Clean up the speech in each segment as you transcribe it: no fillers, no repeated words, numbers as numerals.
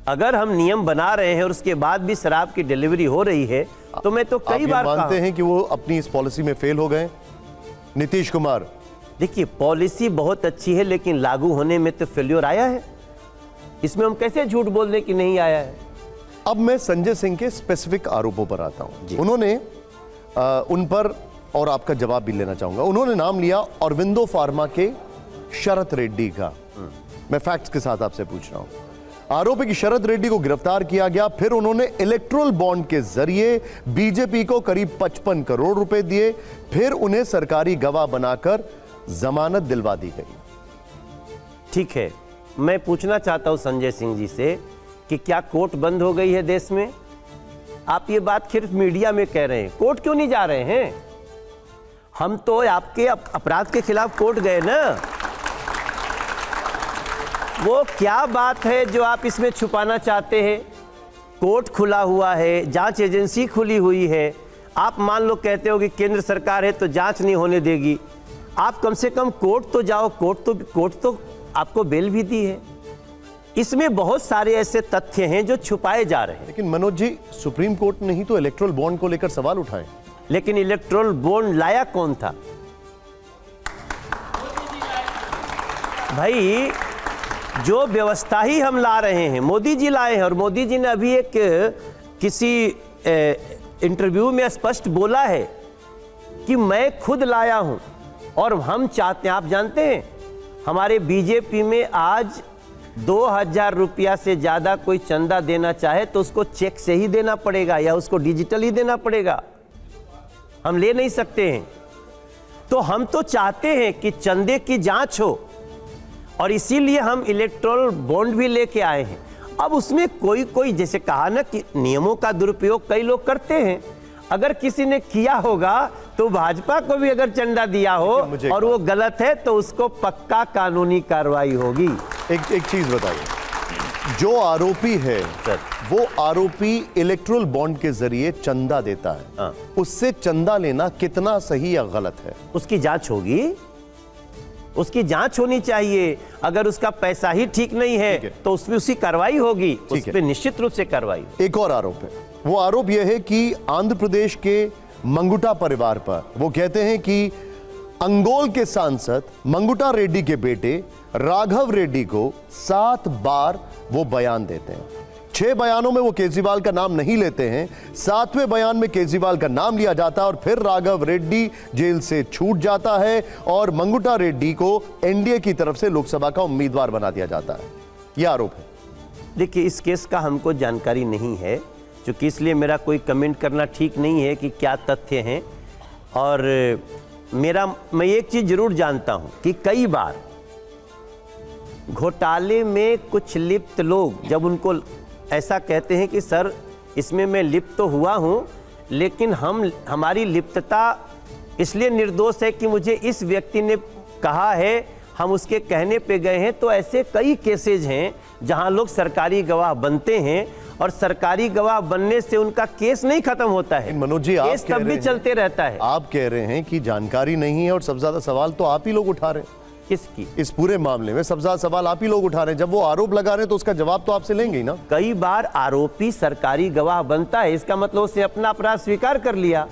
अगर हम नियम बना रहे हैं और उसके बाद भी शराब की डिलीवरी हो रही है तो मैं तो कई बार मानते हैं कि वो अपनी इस पॉलिसी में फेल हो गए नीतीश कुमार? देखिए, पॉलिसी बहुत अच्छी है लेकिन लागू होने में तो फेल्योर आया है। इसमें हम कैसे झूठ बोल दें कि नहीं आया है। अब मैं संजय सिंह के स्पेसिफिक आरोपों पर आता हूं। उन्होंने उन पर और आपका जवाब भी लेना चाहूंगा। उन्होंने नाम लिया ऑरबिंदो फार्मा के शरत रेड्डी का। मैं फैक्ट्स के साथ आपसे पूछ रहा हूं। आरोप है कि शरत रेड्डी को गिरफ्तार किया गया, फिर उन्होंने इलेक्ट्रोल बॉन्ड के जरिए बीजेपी को करीब 55 करोड़ रुपए दिए, फिर उन्हें सरकारी गवाह बनाकर जमानत दिलवा दी गई। ठीक है, मैं पूछना चाहता हूं संजय सिंह जी से कि क्या कोर्ट बंद हो गई है देश में? आप ये बात सिर्फ मीडिया में कह रहे हैं, कोर्ट क्यों नहीं जा रहे हैं? हम तो आपके अपराध के खिलाफ कोर्ट गए ना। वो क्या बात है जो आप इसमें छुपाना चाहते हैं? कोर्ट खुला हुआ है, जांच एजेंसी खुली हुई है। आप मान लो कहते हो कि केंद्र सरकार है तो जांच नहीं होने देगी। आप कम से कम कोर्ट तो जाओ, कोर्ट तो आपको बेल भी दी है। इसमें बहुत सारे ऐसे तथ्य हैं जो छुपाए जा रहे हैं। लेकिन मनोज जी, सुप्रीम कोर्ट ने ही तो इलेक्ट्रोल बॉन्ड को लेकर सवाल उठाए। लेकिन इलेक्ट्रोल बॉन्ड लाया कौन था भाई? जो व्यवस्था ही हम ला रहे हैं, मोदी जी लाए हैं। और मोदी जी ने अभी एक किसी इंटरव्यू में स्पष्ट बोला है कि मैं खुद लाया हूं और हम चाहते हैं। आप जानते हैं हमारे बीजेपी में आज 2000 रुपया से ज्यादा कोई चंदा देना चाहे तो उसको चेक से ही देना पड़ेगा या उसको डिजिटल ही देना पड़ेगा, हम ले नहीं सकते हैं। तो हम तो चाहते हैं कि चंदे की जांच हो और इसीलिए हम इलेक्ट्रोल बॉन्ड भी लेके आए हैं। अब उसमें कोई जैसे कहा ना कि नियमों का दुरुपयोग कई लोग करते हैं। अगर किसी ने किया होगा तो भाजपा को भी अगर चंदा दिया हो और वो गलत है तो उसको पक्का कानूनी कार्रवाई होगी। एक चीज बताइए, जो आरोपी है वो आरोपी इलेक्ट्रोल बॉन्ड के जरिए चंदा देता है, उससे चंदा लेना कितना सही या गलत है? उसकी जांच होगी, उसकी जांच होनी चाहिए। अगर उसका पैसा ही ठीक नहीं है तो उसमें उसकी कार्रवाई होगी, उस पर निश्चित रूप से कार्रवाई। एक और आरोप है, वो आरोप यह है कि आंध्र प्रदेश के मंगुटा परिवार पर वो कहते हैं कि अंगोल के सांसद मंगुटा रेड्डी के बेटे राघव रेड्डी को 7 बार वो बयान देते हैं। 6 बयानों में वो केजरीवाल का नाम नहीं लेते हैं, 7वें बयान में केजरीवाल का नाम लिया जाता है और फिर राघव रेड्डी जेल से छूट जाता है और मंगुटा रेड्डी को एनडीए की तरफ से लोकसभा का उम्मीदवार बना दिया जाता है। यह आरोप है। देखिए, इस केस का हमको जानकारी नहीं है, क्योंकि इसलिए मेरा कोई कमेंट करना ठीक नहीं है कि क्या तथ्य हैं। और मैं एक चीज जरूर जानता हूं कि कई बार घोटाले में कुछ लिप्त लोग जब उनको ऐसा कहते हैं कि सर इसमें मैं लिप्त तो हुआ हूं लेकिन हमारी लिप्तता इसलिए निर्दोष है कि मुझे इस व्यक्ति ने कहा है, हम उसके कहने पे गए हैं। तो ऐसे कई केसेज हैं जहां लोग सरकारी गवाह बनते हैं और सरकारी गवाह बनने से उनका केस नहीं खत्म होता है। मनोज जी, केस तब भी चलते रहता है। आप कह रहे हैं कि जानकारी नहीं है और सबसे ज्यादा सवाल तो आप ही लोग उठा रहे हैं। किसकी? इस पूरे मामले में सबसे ज्यादा सवाल आप ही लोग उठा रहे हैं। जब वो आरोप लगा रहे हैं तो उसका जवाब तो आपसे लेंगे ही ना। कई बार आरोपी सरकारी गवाह बनता है, इसका मतलब उसने अपना अपराध स्वीकार कर लिया,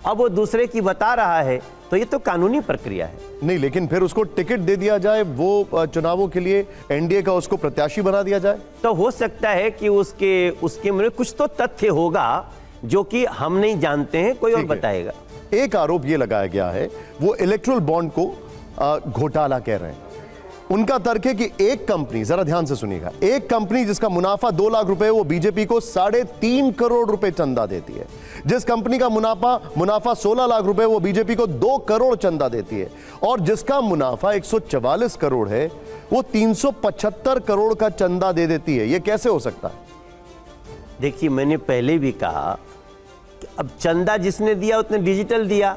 अब वो दूसरे की बता रहा है, तो ये तो कानूनी प्रक्रिया है। नहीं, लेकिन फिर उसको टिकट दे दिया जाए, वो चुनावों के लिए एनडीए का उसको प्रत्याशी बना दिया जाए, तो हो सकता है कि उसके में कुछ तो तथ्य होगा जो कि हम नहीं जानते हैं, कोई और बताएगा। एक आरोप ये लगाया गया है, वो इलेक्ट्रोल बॉन्ड को घोटाला कह रहे हैं। उनका तर्क है कि एक कंपनी, जरा ध्यान से सुनिएगा, एक कंपनी जिसका मुनाफा 2 लाख रुपए, वो बीजेपी को 3.5 करोड़ रुपए चंदा देती है। जिस कंपनी का मुनाफा 16 लाख रुपए, वो बीजेपी को 2 करोड़ चंदा देती है। और जिसका मुनाफा 144 करोड़ है, वो 375 करोड़ का चंदा दे देती है। यह कैसे हो सकता है? देखिए, मैंने पहले भी कहा कि अब चंदा जिसने दिया उसने डिजिटल दिया।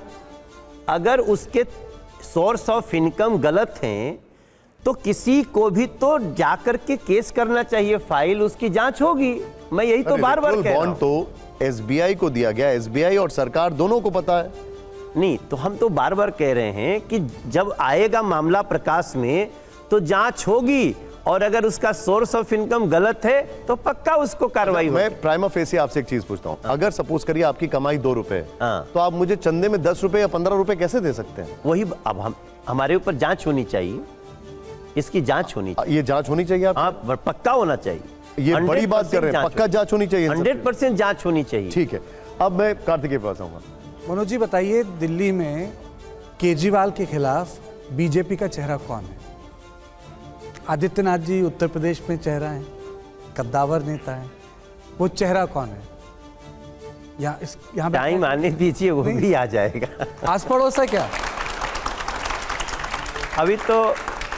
अगर उसके सोर्स ऑफ इनकम गलत हैं तो किसी को भी तो जाकर के केस करना चाहिए, फाइल उसकी जांच होगी। मैं यही तो बार बार कह रहा हूं। बॉन्ड तो एसबीआई को दिया गया, एसबीआई और सरकार दोनों को पता है। नहीं, तो हम तो बार बार कह रहे हैं कि जब आएगा मामला प्रकाश में तो जांच होगी और अगर उसका सोर्स ऑफ इनकम गलत है तो पक्का उसको कार्रवाई होगी। मैं प्राइमा फेसी आपसे एक चीज पूछता हूँ, अगर सपोज करिए आपकी कमाई 2 रुपए है, हाँ। तो आप मुझे चंदे में 10 रुपए या 15 रुपए कैसे दे सकते हैं? वही अब हमारे ऊपर जांच होनी चाहिए, इसकी जांच होनी चाहिए। ये जांच होनी चाहिए आप? हाँ, पक्का होना चाहिए। ये बड़ी बात कर रहे हैं, पक्का जांच होनी चाहिए। 100% जांच होनी चाहिए। ठीक है, अब मैं कार्तिकेय पास आऊंगा। मनोज जी बताइए, दिल्ली में केजरीवाल के खिलाफ बीजेपी का चेहरा कौन है? आदित्यनाथ जी उत्तर प्रदेश में चेहरा है, कद्दावर नेता है, वो चेहरा कौन है? यहाँ टाइम आने दीजिए, वो भी आ जाएगा। आस पड़ोस है क्या?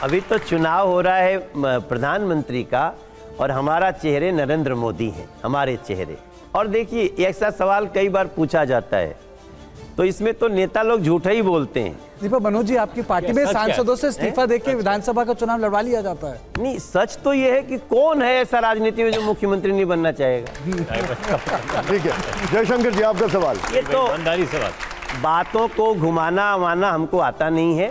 अभी तो चुनाव हो रहा है प्रधानमंत्री का, और हमारा चेहरे नरेंद्र मोदी हैं, हमारे चेहरे। और देखिए, ऐसा सवाल कई बार पूछा जाता है, तो इसमें तो नेता लोग झूठा ही बोलते हैं। दीपक, मनोज जी आपकी पार्टी में सांसदों से इस्तीफा देके विधानसभा का चुनाव लड़वा लिया जाता है। नहीं, सच तो ये है कि कौन है ऐसा राजनीति में जो मुख्यमंत्री नहीं बनना चाहेगा। ठीक है, जयशंकर जी आपका सवाल। ये तो बातों को घुमाना अमाना हमको आता नहीं है।